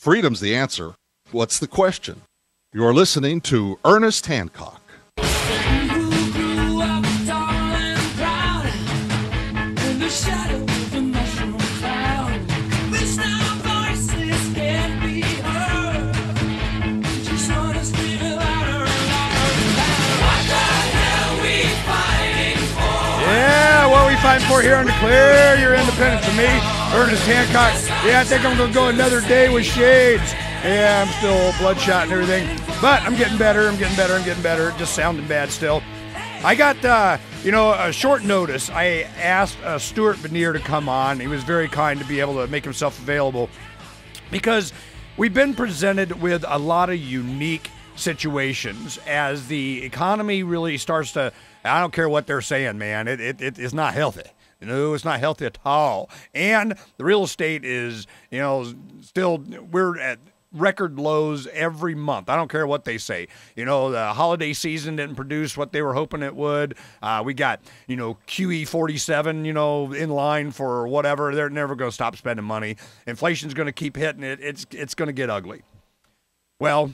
freedom's the answer. What's the question? You're listening to Ernest Hancock. Fighting for here and declare your independence. From me, Ernest Hancock. Yeah, I think I'm going to go another day with shades. Yeah, I'm still bloodshot and everything, but I'm getting better. I'm getting better. Just sounding bad still. I got, a short notice. I asked Stuart Vener to come on. He was very kind to be able to make himself available because we've been presented with a lot of unique situations as the economy really starts to, I don't care what they're saying, man. It's not healthy. It's not healthy at all. And the real estate is, still, we're at record lows every month. I don't care what they say. The holiday season didn't produce what they were hoping it would. We got, QE47, in line for whatever. They're never going to stop spending money. Inflation's going to keep hitting it. It's going to get ugly. Well,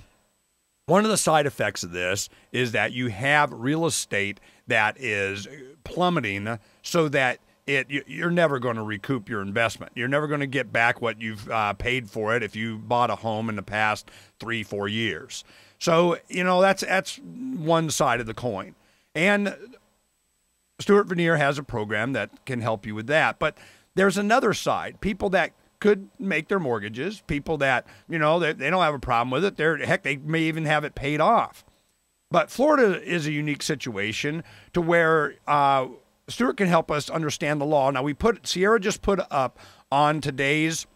one of the side effects of this is that you have real estate that is plummeting so that you're never going to recoup your investment. You're never going to get back what you've paid for it if you bought a home in the past 3-4 years. So, that's one side of the coin. And Stuart Vener has a program that can help you with that. But there's another side, people that could make their mortgages, people that, they don't have a problem with it. They may even have it paid off. But Florida is a unique situation to where Stuart can help us understand the law. Now, Sierra just put up on today's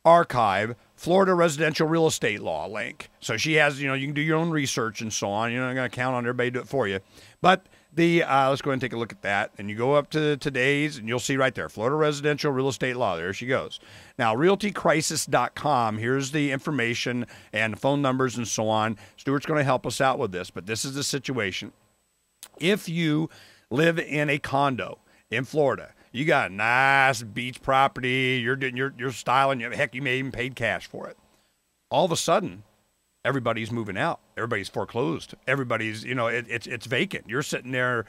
archive Florida residential real estate law link. So she has, you can do your own research and so on. You're not going to count on everybody to do it for you. But let's go ahead and take a look at that. And you go up to today's, and you'll see right there, Florida residential real estate law. There she goes. Now, realtycrisis.com. Here's the information and the phone numbers and so on. Stuart's going to help us out with this, but this is the situation. If you live in a condo in Florida, you got a nice beach property, you're doing your styling, heck, you may even paid cash for it. All of a sudden, everybody's moving out. Everybody's foreclosed. Everybody's, it's vacant. You're sitting there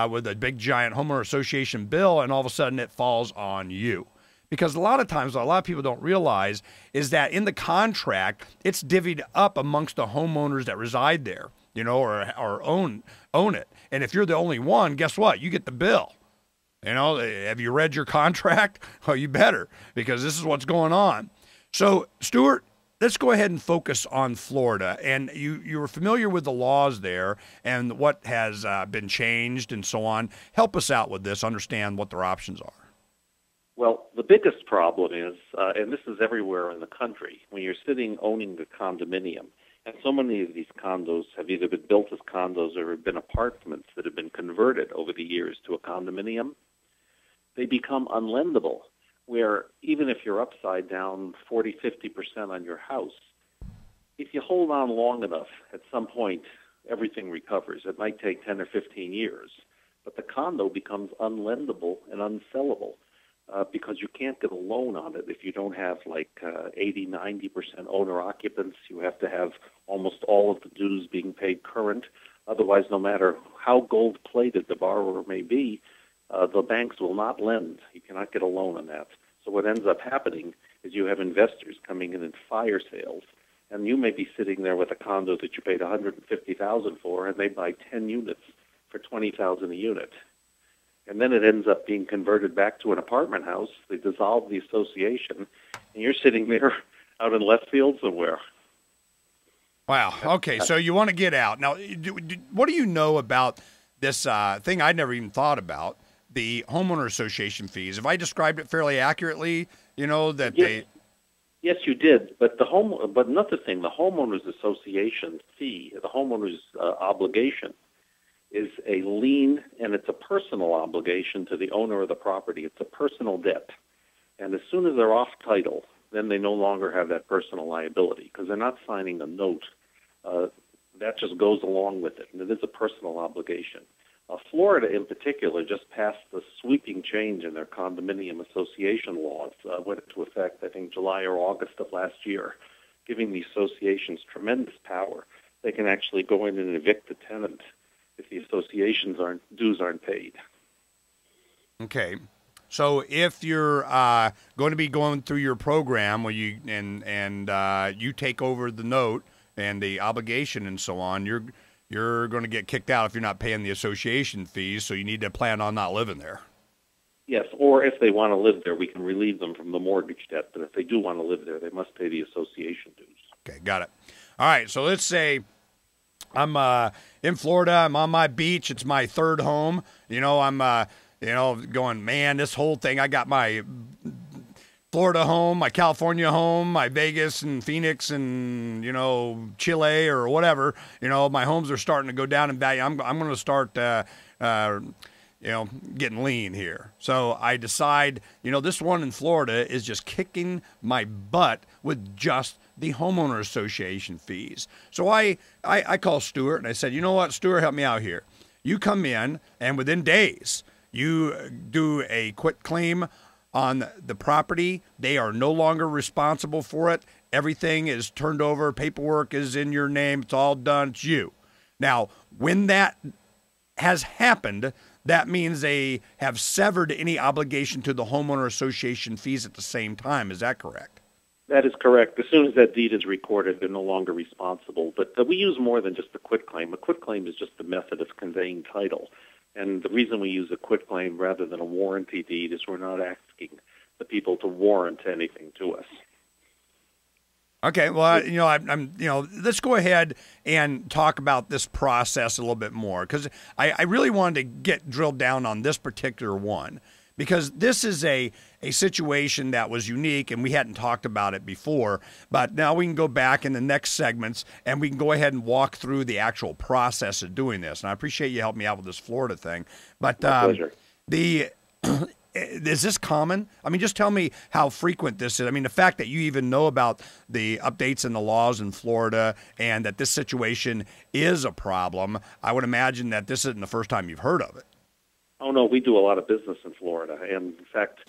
with a big giant homeowner association bill, and all of a sudden it falls on you. Because a lot of times, what a lot of people don't realize is that in the contract, it's divvied up amongst the homeowners that reside there, or own it. And if you're the only one, guess what? You get the bill. Have you read your contract? Oh, you better, because this is what's going on. So, Stuart, let's go ahead and focus on Florida. And you were familiar with the laws there and what has been changed and so on. Help us out with this, understand what their options are. Well, the biggest problem is, and this is everywhere in the country, when you're owning the condominium, and so many of these condos have either been built as condos or have been apartments that have been converted over the years to a condominium, they become unlendable, where even if you're upside down 40, 50% on your house, if you hold on long enough, at some point, everything recovers. It might take 10 or 15 years, but the condo becomes unlendable and unsellable because you can't get a loan on it if you don't have 80, 90% owner occupants. You have to have almost all of the dues being paid current. Otherwise, no matter how gold-plated the borrower may be, the banks will not lend. You cannot get a loan on that. So what ends up happening is you have investors coming in fire sales, and you may be sitting there with a condo that you paid $150,000 for, and they buy 10 units for $20,000 a unit. And then it ends up being converted back to an apartment house. They dissolve the association, and you're sitting there out in left field somewhere. Wow. Okay, so you want to get out. Now, what do you know about this thing I'd never even thought about, the homeowner association fees? Have I described it fairly accurately? That yes. Yes, you did. But but another thing, the homeowners association fee, the homeowners obligation, is a lien, and it's a personal obligation to the owner of the property. It's a personal debt. And as soon as they're off title, then they no longer have that personal liability because they're not signing a note. That just goes along with it, and it is a personal obligation. Florida, in particular, just passed the sweeping change in their condominium association laws. Went into effect, I think, July or August of last year. giving the associations tremendous power. They can actually go in and evict the tenant if the association's dues aren't paid. Okay. So if you're going to be going through your program where you you take over the note and the obligation and so on, you're going to get kicked out if you're not paying the association fees, so you need to plan on not living there. Yes, or if they want to live there, we can relieve them from the mortgage debt. But if they do want to live there, they must pay the association dues. Okay, got it. All right, so let's say I'm in Florida. I'm on my beach. It's my third home. I'm going, man, this whole thing, I got my Florida home, my California home, my Vegas and Phoenix and, Chile or whatever. My homes are starting to go down in value. I'm going to start, getting lean here. So I decide, this one in Florida is just kicking my butt with just the homeowner association fees. So I call Stuart and I said, you know what, Stuart, help me out here. You come in and within days, you do a quit claim on the property. They are no longer responsible for it. Everything is turned over. Paperwork is in your name. It's all done. It's you. Now, when that has happened, that means they have severed any obligation to the homeowner association fees at the same time. Is that correct? That is correct. As soon as that deed is recorded, they're no longer responsible. But we use more than just a quitclaim. A quitclaim is just a method of conveying title. And the reason we use a quitclaim rather than a warranty deed is we're not asking the people to warrant anything to us. Okay, well, let's go ahead and talk about this process a little bit more, because I really wanted to get drilled down on this particular one, because this is a situation that was unique and we hadn't talked about it before. But now we can go back in the next segments and we can go ahead and walk through the actual process of doing this. And I appreciate you helping me out with this Florida thing. But my pleasure. Is this common? I mean, just tell me how frequent this is. I mean, the fact that you even know about the updates in the laws in Florida and that this situation is a problem, I would imagine that this isn't the first time you've heard of it. Oh, no, we do a lot of business in Florida. And, in fact,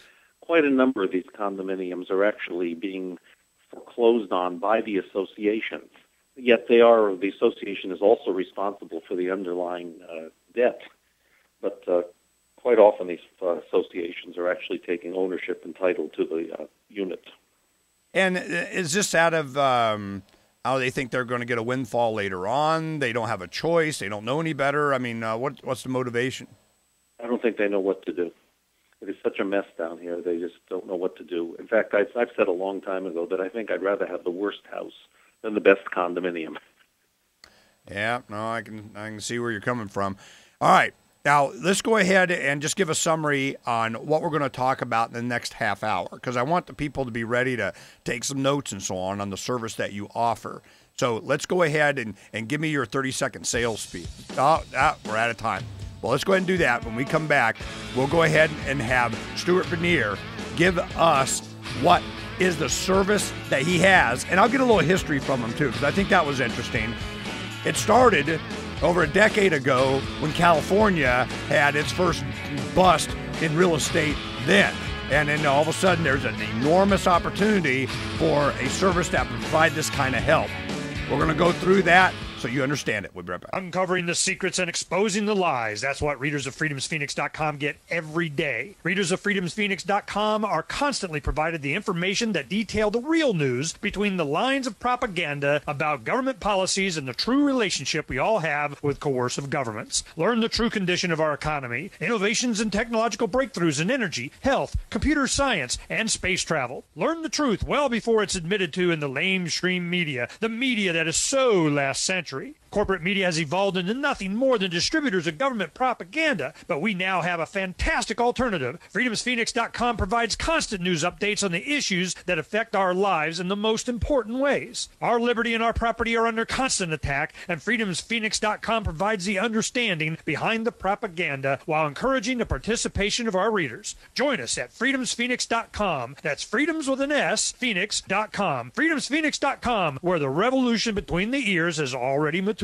quite a number of these condominiums are actually being foreclosed on by the associations. Yet the association is also responsible for the underlying debt. But quite often these associations are actually taking ownership and title to the unit. And is this out of how they think they're going to get a windfall later on? They don't have a choice. They don't know any better. I mean, what's the motivation? I don't think they know what to do. It is such a mess down here. They just don't know what to do. In fact, I've said a long time ago that I think I'd rather have the worst house than the best condominium. Yeah, no, I can see where you're coming from. All right. Now, let's go ahead and just give a summary on what we're going to talk about in the next half hour, because I want the people to be ready to take some notes and so on the service that you offer. So let's go ahead and give me your 30-second sales speed. We're out of time. Well, let's go ahead and do that. When we come back, we'll go ahead and have Stuart Vener give us what is the service that he has. And I'll get a little history from him, too, because I think that was interesting. It started over a decade ago when California had its first bust in real estate then. And then all of a sudden, there's an enormous opportunity for a service that will provide this kind of help. We're going to go through that so you understand it. We'll be right back. Uncovering the secrets and exposing the lies. That's what readers of freedomsphoenix.com get every day. Readers of freedomsphoenix.com are constantly provided the information that detail the real news between the lines of propaganda about government policies and the true relationship we all have with coercive governments. Learn the true condition of our economy, innovations and technological breakthroughs in energy, health, computer science, and space travel. Learn the truth well before it's admitted to in the lamestream media, the media that is so last century. Corporate media has evolved into nothing more than distributors of government propaganda, but we now have a fantastic alternative. FreedomsPhoenix.com provides constant news updates on the issues that affect our lives in the most important ways. Our liberty and our property are under constant attack, and FreedomsPhoenix.com provides the understanding behind the propaganda while encouraging the participation of our readers. Join us at FreedomsPhoenix.com. That's freedoms with an S, Phoenix.com. FreedomsPhoenix.com, where the revolution between the ears has already matured.